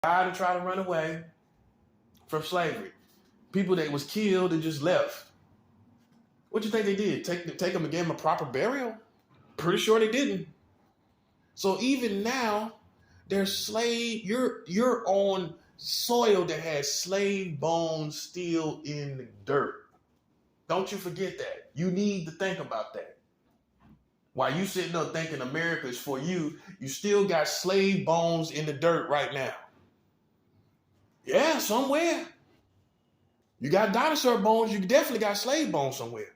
died and tried to run away from slavery. People that was killed and just left. What do you think they did? Take them and give them a proper burial? Pretty sure they didn't. So even now, there's slave. You're on soil that has slave bones still in the dirt. Don't you forget that. You need to think about that. While you sitting up thinking America is for you, you still got slave bones in the dirt right now. Yeah, somewhere. You got dinosaur bones, you definitely got slave bones somewhere.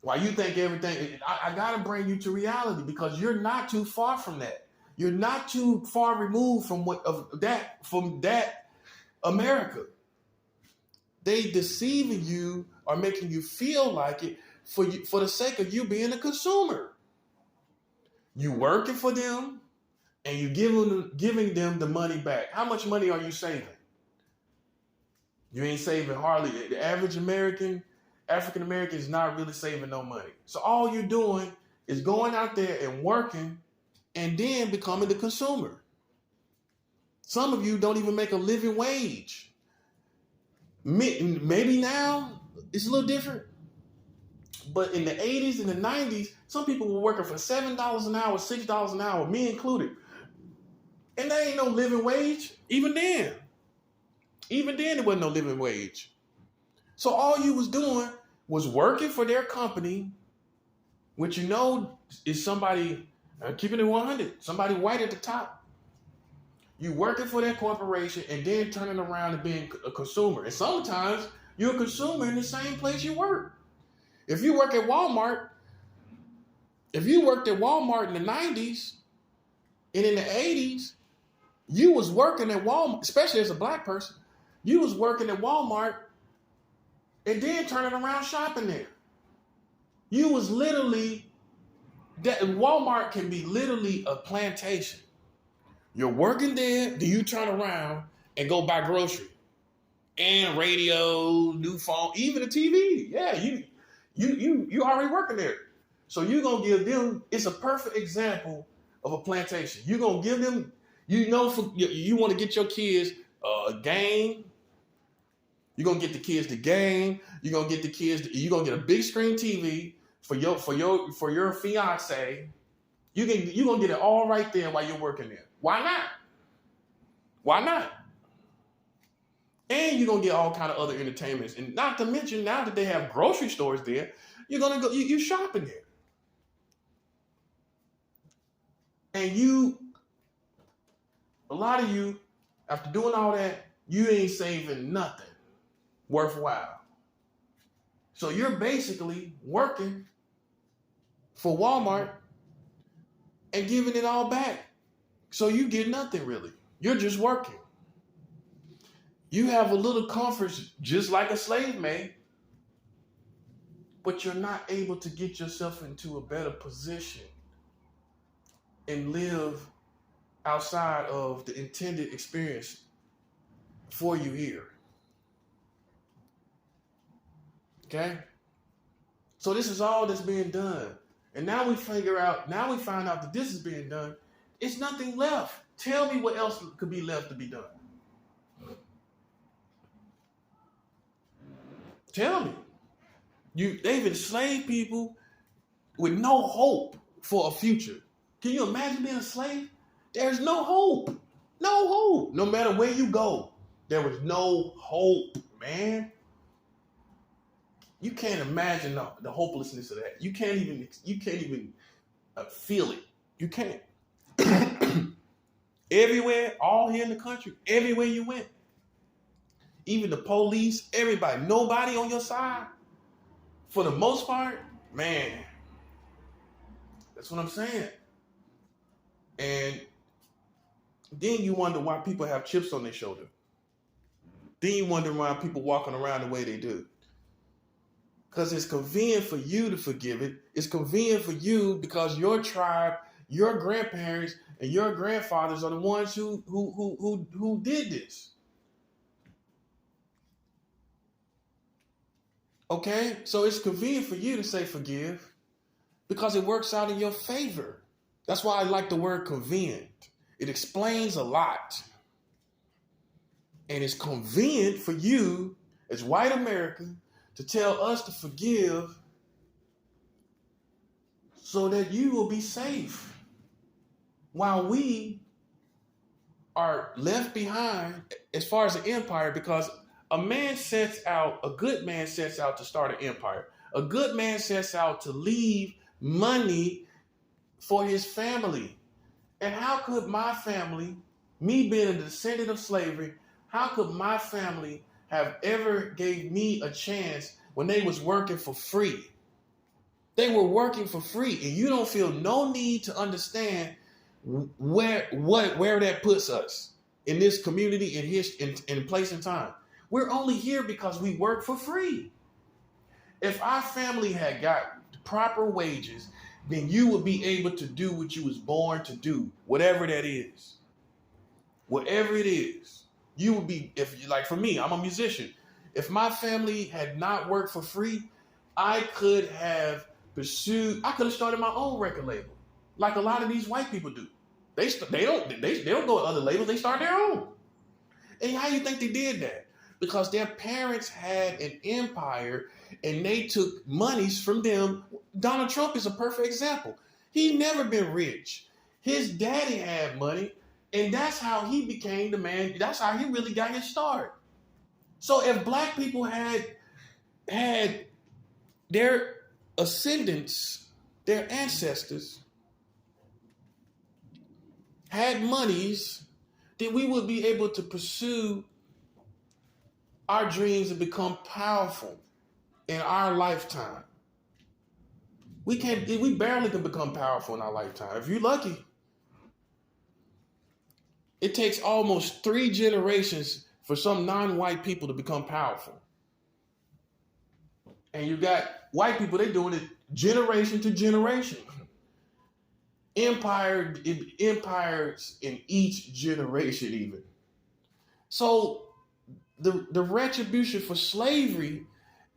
While you think everything, I gotta bring you to reality because you're not too far from that. You're not too far removed from that America. They deceiving you or making you feel like it for the sake of you being a consumer. You working for them and you giving them the money back. How much money are you saving? You ain't saving hardly. The average African American is not really saving no money. So all you're doing is going out there and working and then becoming the consumer. Some of you don't even make a living wage. Maybe now it's a little different. But in the 80s and the 90s, some people were working for $7 an hour, $6 an hour, me included. And that ain't no living wage. Even then, there wasn't no living wage. So all you was doing was working for their company, which you know is somebody, keeping it 100, somebody white at the top. You working for that corporation and then turning around and being a consumer. And sometimes you're a consumer in the same place you work. If you work at Walmart, if you worked at Walmart in the 90s and in the 80s, you was working at Walmart, especially as a black person, you was working at Walmart and then turning around shopping there. You was literally, Walmart can be literally a plantation. You're working there, then you turn around and go buy groceries and radio, new phone, even a TV. Yeah, you already working there. So you're going to give them, it's a perfect example of a plantation. You're going to give them, you want to get your kids a game. You're going to get the kids the game. You're going to get the kids, you're going to get a big screen TV for your fiance. You're going to get it all right there while you're working there. Why not? Why not? And you're going to get all kind of other entertainments. And not to mention, now that they have grocery stores there, you're going to go, you're shopping there. And a lot of you, after doing all that, you ain't saving nothing worthwhile. So you're basically working for Walmart and giving it all back. So you get nothing really. You're just working. You have a little comforts just like a slave may, but you're not able to get yourself into a better position and live outside of the intended experience for you here. Okay? So this is all that's being done. And now we find out that this is being done. It's nothing left. Tell me what else could be left to be done. Tell me. They've enslaved people with no hope for a future. Can you imagine being a slave? There's no hope. No hope. No matter where you go, there was no hope, man. You can't imagine the hopelessness of that. You can't even feel it. You can't. Everywhere, all here in the country, everywhere you went, even the police, everybody, nobody on your side. For the most part, man, that's what I'm saying. And then you wonder why people have chips on their shoulder. Then you wonder why people walking around the way they do. Because it's convenient for you to forgive it. It's convenient for you because your tribe, your grandparents, and your grandfathers are the ones who did this. Okay? So it's convenient for you to say forgive because it works out in your favor. That's why I like the word convenient. It explains a lot. And it's convenient for you as white Americans to tell us to forgive so that you will be safe while we are left behind as far as the empire, because a good man sets out to start an empire. A good man sets out to leave money for his family. And how could my family, me being a descendant of slavery, how could my family have ever gave me a chance when they was working for free? They were working for free, and you don't feel no need to understand where that puts us in this community, in place and time. We're only here because we work for free. If our family had got proper wages, then you would be able to do what you was born to do, whatever that is. Whatever it is. You would be, like for me, I'm a musician. If my family had not worked for free, I could have started my own record label, like a lot of these white people do. They don't go to other labels, they start their own. And how you think they did that? Because their parents had an empire and they took monies from them. Donald Trump is a perfect example. He never been rich. His daddy had money, and that's how he became the man. That's how he really got his start. So if black people had their ascendants, their ancestors, had monies, then we would be able to pursue our dreams and become powerful in our lifetime. We barely can become powerful in our lifetime. If you're lucky, it takes almost 3 generations for some non-white people to become powerful. And you got white people, they're doing it generation to generation. Empires in each generation even. So the retribution for slavery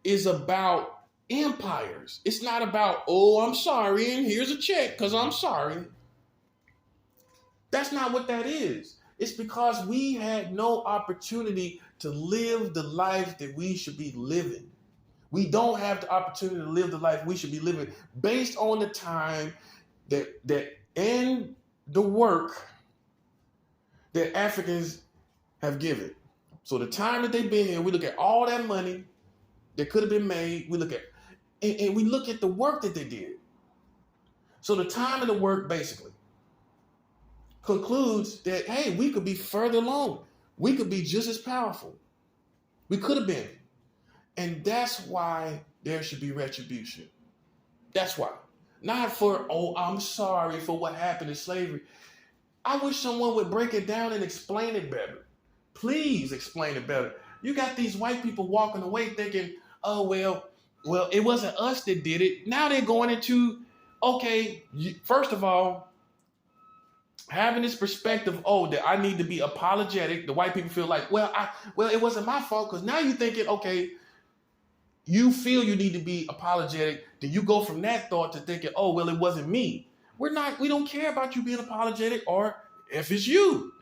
is about empires. It's not about, oh, I'm sorry, and here's a check because I'm sorry. That's not what that is. It's because we had no opportunity to live the life that we should be living. We don't have the opportunity to live the life we should be living based on the time that and the work that Africans have given. So the time that they've been here, we look at all that money that could have been made. We look at and we look at the work that they did. So the time and the work basically concludes that, hey, we could be further along. We could be just as powerful. We could have been. And that's why there should be retribution. That's why. Not for, oh, I'm sorry for what happened in slavery. I wish someone would break it down and explain it better. Please explain it better. You got these white people walking away thinking, oh, well, it wasn't us that did it. Now they're going into, okay, first of all, having this perspective, oh, that I need to be apologetic. The white people feel like, well, it wasn't my fault, because now you're thinking, okay, you feel you need to be apologetic. Then you go from that thought to thinking, oh, well, it wasn't me. We don't care about you being apologetic or if it's you.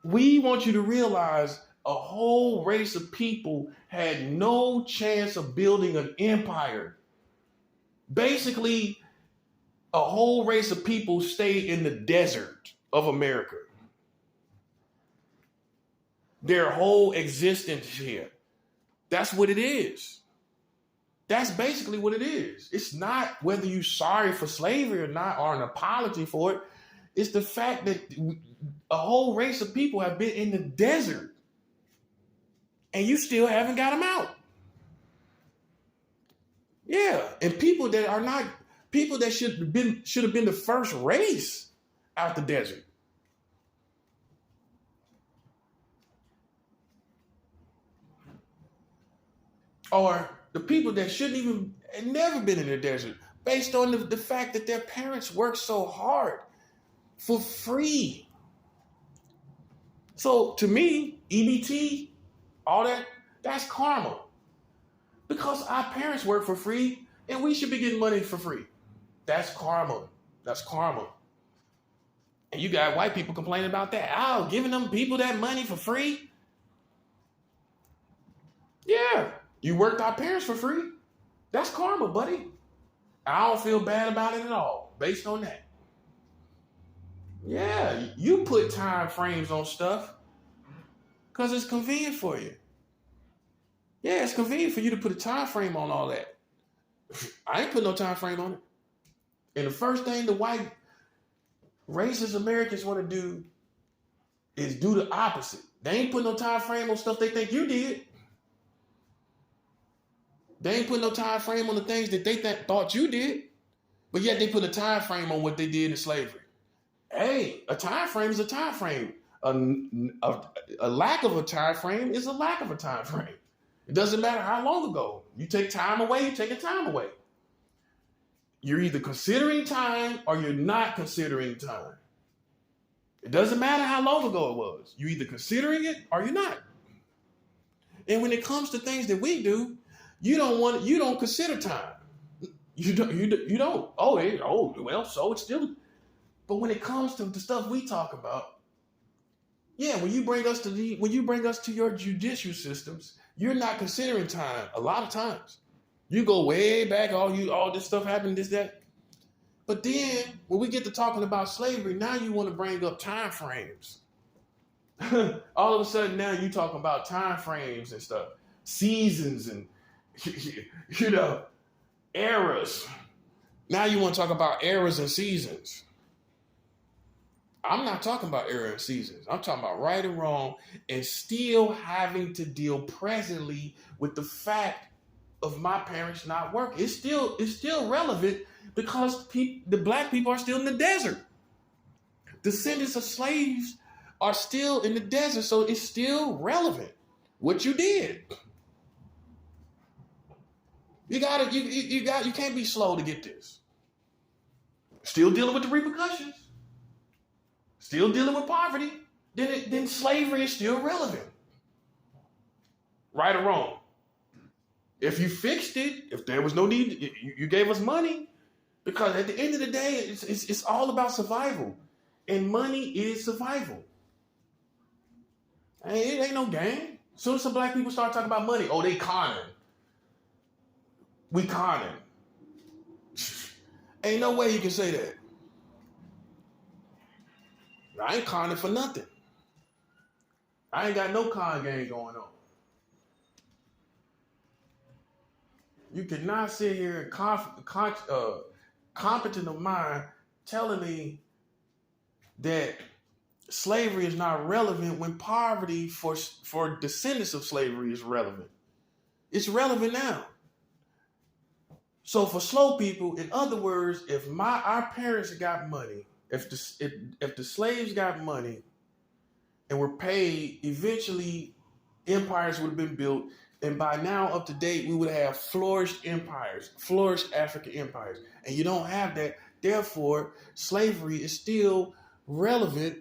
We want you to realize a whole race of people had no chance of building an empire. Basically, a whole race of people stayed in the desert of America. Their whole existence here. That's what it is. That's basically what it is. It's not whether you're sorry for slavery or not, or an apology for it. It's the fact that a whole race of people have been in the desert and you still haven't got them out. Yeah, and people that are not, people that should have been the first race out the desert. Or the people that shouldn't even, never been in the desert, based on the fact that their parents worked so hard for free. So to me, EBT, all that's karma. Because our parents work for free and we should be getting money for free. That's karma. That's karma. And you got white people complaining about that. Oh, giving them people that money for free. Yeah, you worked our parents for free. That's karma, buddy. I don't feel bad about it at all based on that. Yeah, you put time frames on stuff because it's convenient for you. Yeah, it's convenient for you to put a time frame on all that. I ain't put no time frame on it. And the first thing the white racist Americans want to do is do the opposite. They ain't put no time frame on stuff they think you did. They ain't put no time frame on the things that they thought you did. But yet they put a time frame on what they did in slavery. Hey, a time frame is a time frame. A lack of a time frame is a lack of a time frame. It doesn't matter how long ago. You take time away, you take a time away. You're either considering time or you're not considering time. It doesn't matter how long ago it was. You're either considering it or you're not. And when it comes to things that we do, you don't consider time. You don't. Well, so it's still. But when it comes to the stuff we talk about, yeah, when you bring us to your judicial systems, you're not considering time a lot of times. You go way back, all this stuff happened, this, that. But then when we get to talking about slavery, now you want to bring up time frames. All of a sudden now you talking about time frames and stuff, seasons and eras. Now you want to talk about eras and seasons. I'm not talking about era and seasons. I'm talking about right and wrong and still having to deal presently with the fact of my parents not working. It's still relevant because the black people are still in the desert. Descendants of slaves are still in the desert, so it's still relevant what you did. You can't be slow to get this. Still dealing with the repercussions. Still dealing with poverty. Then slavery is still relevant. Right or wrong. If you fixed it, if there was no need, you gave us money. Because at the end of the day, it's all about survival. And money is survival. It ain't no game. As soon as some black people start talking about money, oh, they conning. We conning. Ain't no way you can say that. I ain't conning for nothing. I ain't got no con game going on. You cannot sit here and competent of mind telling me that slavery is not relevant when poverty for descendants of slavery is relevant. It's relevant now. So for slow people, in other words, if our parents got money, if the slaves got money and were paid, eventually empires would have been built. And by now, up to date, we would have flourished empires, flourished African empires. And you don't have that. Therefore, slavery is still relevant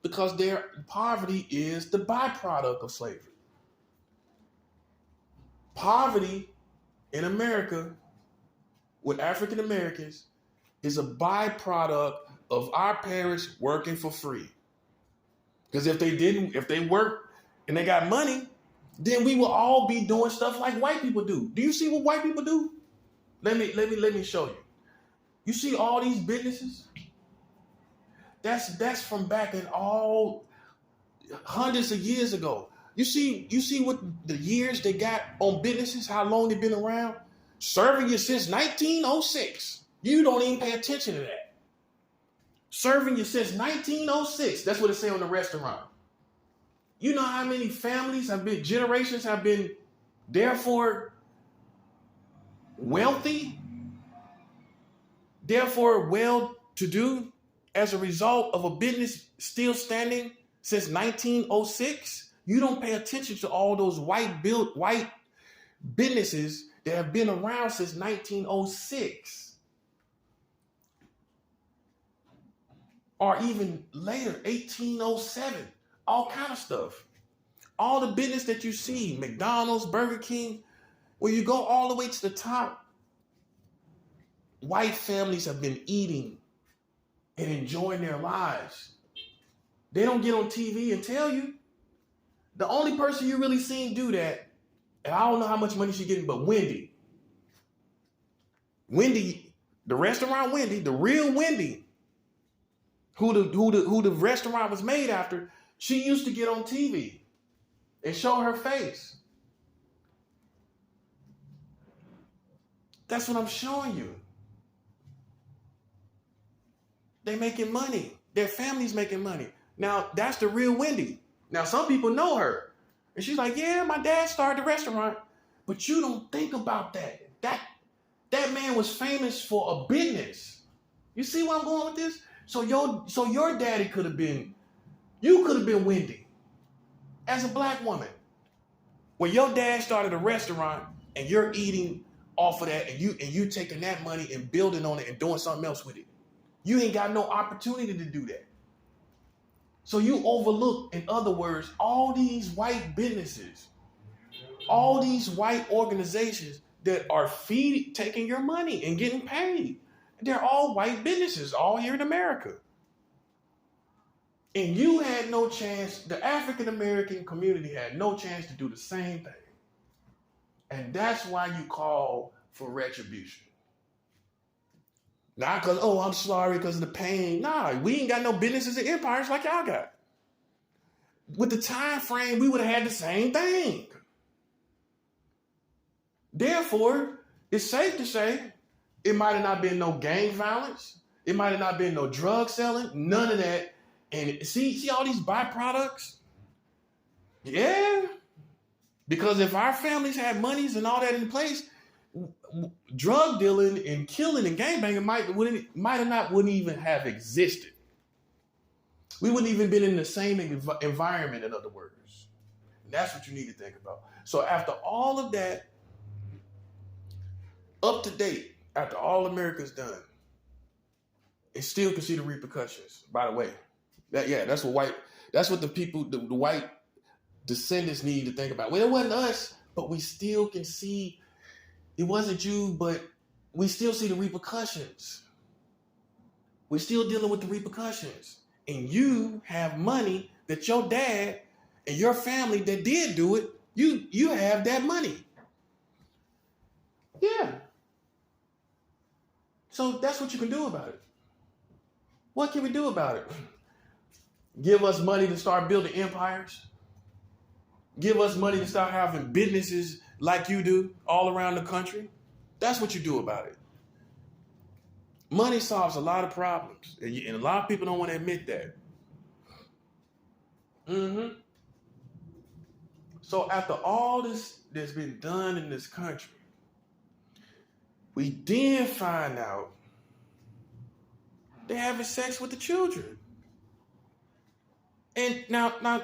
because their poverty is the byproduct of slavery. Poverty in America with African Americans is a byproduct of our parents working for free. Because if they worked and they got money, then we will all be doing stuff like white people do. Do you see what white people do? Let me show you. You see all these businesses? That's from back in all hundreds of years ago. You see what the years they got on businesses, how long they've been around? Serving you since 1906. You don't even pay attention to that. Serving you since 1906. That's what it say on the restaurant. You know how many generations have been therefore wealthy, therefore well-to-do as a result of a business still standing since 1906? You don't pay attention to all those white businesses that have been around since 1906. Or even later, 1807. All kind of stuff. All the business that you see, McDonald's, Burger King, where you go all the way to the top, white families have been eating and enjoying their lives They don't get on TV and tell you. The only person you really seen do that, and I don't know how much money she's getting, but Wendy. Wendy, the restaurant Wendy, the real Wendy, who the restaurant was made after, she used to get on TV and show her face. That's what I'm showing you. They making money. Their family's making money. Now, that's the real Wendy. Now, some people know her. And she's like, yeah, my dad started the restaurant. But you don't think about that. That man was famous for a business. You see where I'm going with this? So your daddy could have been, you could have been Wendy as a black woman. When your dad started a restaurant and you're eating off of that and you taking that money and building on it and doing something else with it. You ain't got no opportunity to do that. So you overlook, in other words, all these white businesses, all these white organizations that are taking your money and getting paid. They're all white businesses, all here in America. And you had no chance, the African-American community had no chance to do the same thing. And that's why you call for retribution. Not because, oh, I'm sorry because of the pain. Nah, we ain't got no businesses and empires like y'all got. With the time frame, we would have had the same thing. Therefore, it's safe to say it might have not been no gang violence. It might have not been no drug selling. None of that. And see all these byproducts? Yeah. Because if our families had monies and all that in place, drug dealing and killing and gangbanging wouldn't even have existed. We wouldn't even been in the same environment, in other words. And that's what you need to think about. So after all of that, up to date, after all America's done, it still can see the repercussions, by the way. That's what the people, the white descendants need to think about. Well, it wasn't us, but we still can see. It wasn't you, but we still see the repercussions. We're still dealing with the repercussions. And you have money that your dad and your family that did do it, you have that money. Yeah. So that's what you can do about it. What can we do about it? Give us money to start building empires. Give us money to start having businesses like you do all around the country. That's what you do about it. Money solves a lot of problems. And a lot of people don't want to admit that. So after all this that's been done in this country, we then find out they're having sex with the children. And now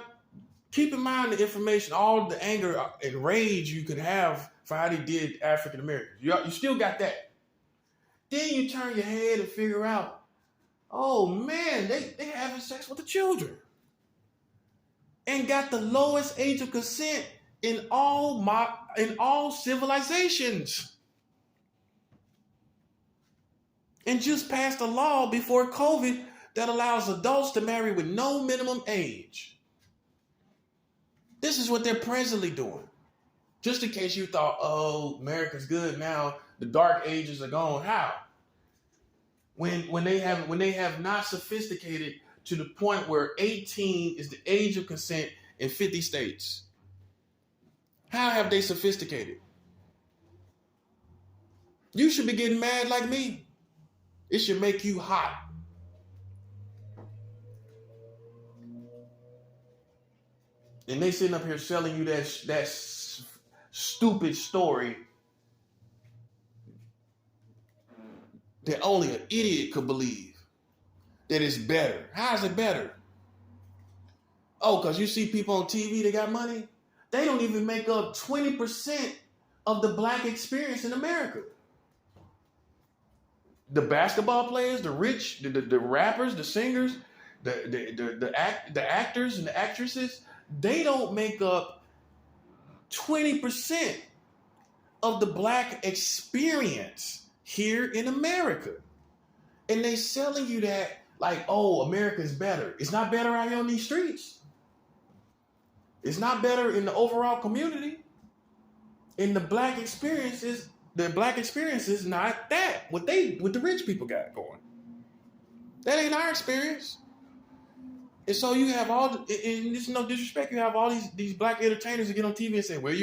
keep in mind the information, all the anger and rage you could have for how they did African Americans. You still got that. Then you turn your head and figure out, oh man, they having sex with the children. And got the lowest age of consent in all civilizations. And just passed a law before COVID that allows adults to marry with no minimum age. This is what they're presently doing. Just in case you thought, oh, America's good now, the dark ages are gone. How? When they have not sophisticated to the point where 18 is the age of consent in 50 states. How have they sophisticated? You should be getting mad like me. It should make you hot. And they sitting up here selling you that stupid story that only an idiot could believe, that it's better. How is it better? Oh, because you see people on TV that got money? They don't even make up 20% of the black experience in America. The basketball players, the rich, the rappers, the singers, the actors and the actresses, they don't make up 20% of the black experience here in America. And they selling you that like, oh, America is better. It's not better out here on these streets. It's not better in the overall community. In the black experience is not that. What the rich people got going. That ain't our experience. And so you have and it's no disrespect, you have all these black entertainers that get on TV and say, well,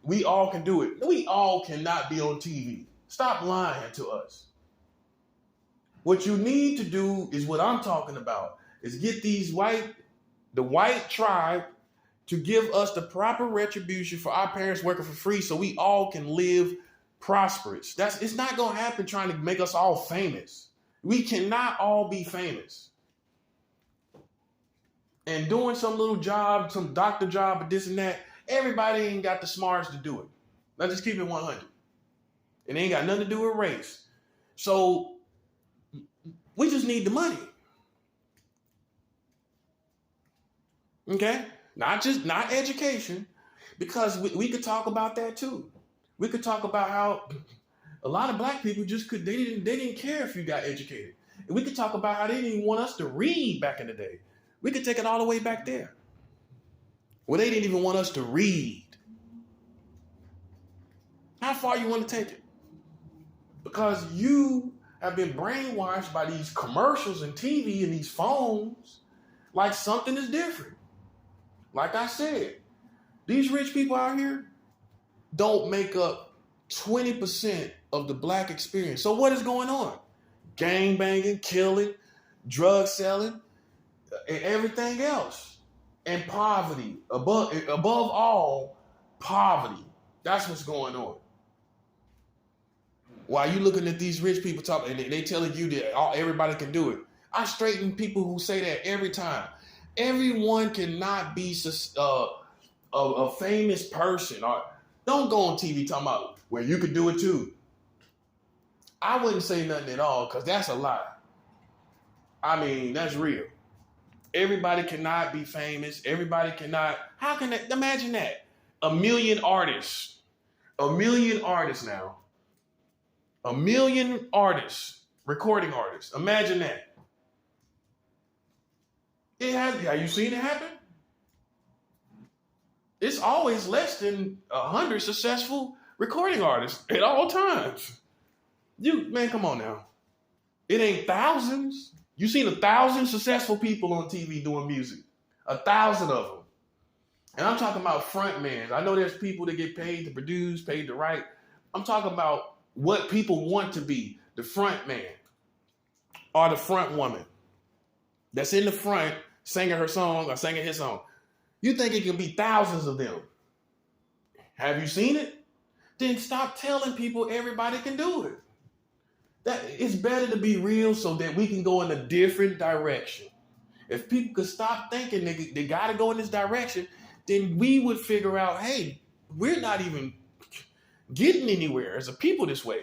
we all can do it. We all cannot be on TV. Stop lying to us. What you need to do is what I'm talking about, is get the white tribe to give us the proper retribution for our parents working for free so we all can live prosperous. It's not going to happen trying to make us all famous. We cannot all be famous. And doing some little job, some doctor job, or this and that, everybody ain't got the smarts to do it. Let's just keep it 100. It ain't got nothing to do with race. So we just need the money. Okay? Not education, because we could talk about that too. We could talk about how a lot of black people they didn't care if you got educated. And we could talk about how they didn't even want us to read back in the day. We could take it all the way back there. Well, they didn't even want us to read. How far you want to take it? Because you have been brainwashed by these commercials and TV and these phones like something is different. Like I said, these rich people out here don't make up 20% of the black experience. So what is going on? Gang banging, killing, drug selling, and everything else. And poverty. Above all, poverty. That's what's going on. While you looking at these rich people talking, and they telling you that everybody can do it. I straighten people who say that every time. Everyone cannot be a famous person. Or don't go on TV talking about, well, you could do it too. I wouldn't say nothing at all, because that's a lie. I mean, that's real. Everybody cannot be famous. Everybody cannot. How can that? Imagine that. A million artists now. A million artists, recording artists. Imagine that. Have you seen it happen? It's always less than 100 successful recording artists at all times. Man, come on now. It ain't thousands. You seen 1,000 successful people on TV doing music. 1,000 of them. And I'm talking about frontmen. I know there's people that get paid to produce, paid to write. I'm talking about what people want to be. The front man or the front woman that's in the front singing her song or singing his song. You think it can be thousands of them? Have you seen it? Then stop telling people everybody can do it. That it's better to be real so that we can go in a different direction. If people could stop thinking they got to go in this direction, then we would figure out, hey, we're not even getting anywhere as a people this way.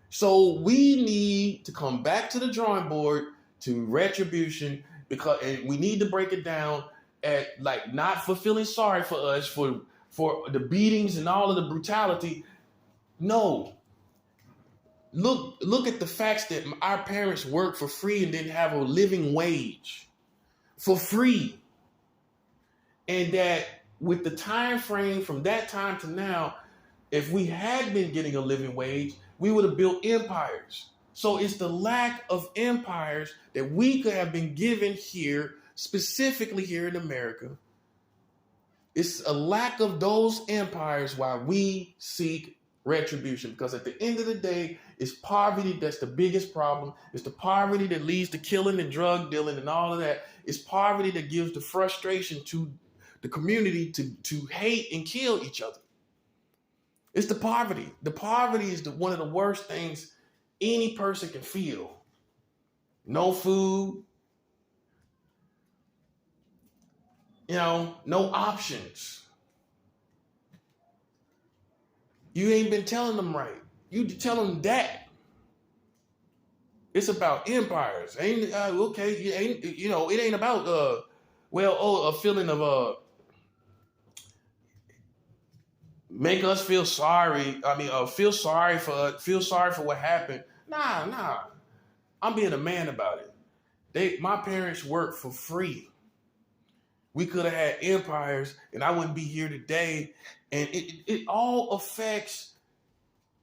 So we need to come back to the drawing board, to retribution, and we need to break it down at like not for feeling sorry for us for the beatings and all of the brutality. No. Look at the facts that our parents worked for free and didn't have a living wage for free. And that with the time frame from that time to now, if we had been getting a living wage, we would have built empires. So it's the lack of empires that we could have been given here, specifically here in America. It's a lack of those empires while we seek retribution. Because at the end of the day, it's poverty that's the biggest problem. It's the poverty that leads to killing and drug dealing and all of that. It's poverty that gives the frustration to the community to hate and kill each other. It's the poverty. The poverty is one of the worst things any person can feel. No food, no options. You ain't been telling them right. You tell them that. It's about empires. It ain't about a feeling of make us feel sorry. Feel sorry for what happened. Nah. I'm being a man about it. My parents worked for free. We could have had empires, and I wouldn't be here today. And it all affects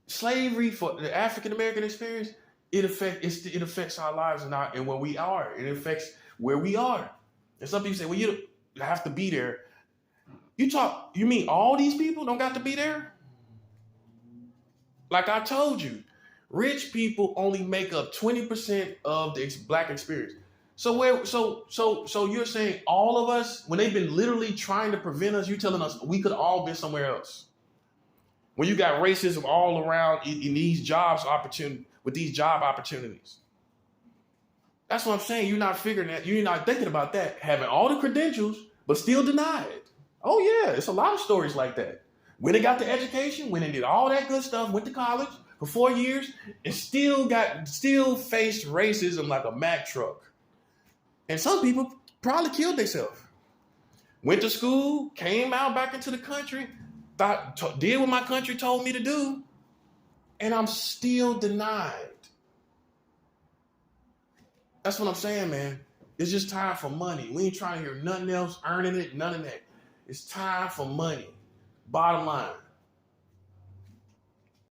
slavery for the African American experience. It affects our lives and where we are. It affects where we are. And some people say, well, you have to be there. You mean all these people don't got to be there? Like I told you, rich people only make up 20% of the black experience. So you're saying all of us, when they've been literally trying to prevent us, you telling us we could all be somewhere else. When you got racism all around in these job opportunities. That's what I'm saying. You're not figuring that. You're not thinking about that. Having all the credentials, but still denied. Oh yeah, it's a lot of stories like that. When they got the education, when they did all that good stuff, went to college for 4 years, and still faced racism like a Mack truck. And some people probably killed themselves. Went to school, came out back into the country, did what my country told me to do, and I'm still denied. That's what I'm saying, man. It's just time for money. We ain't trying to hear nothing else, earning it, none of that. It's time for money. Bottom line.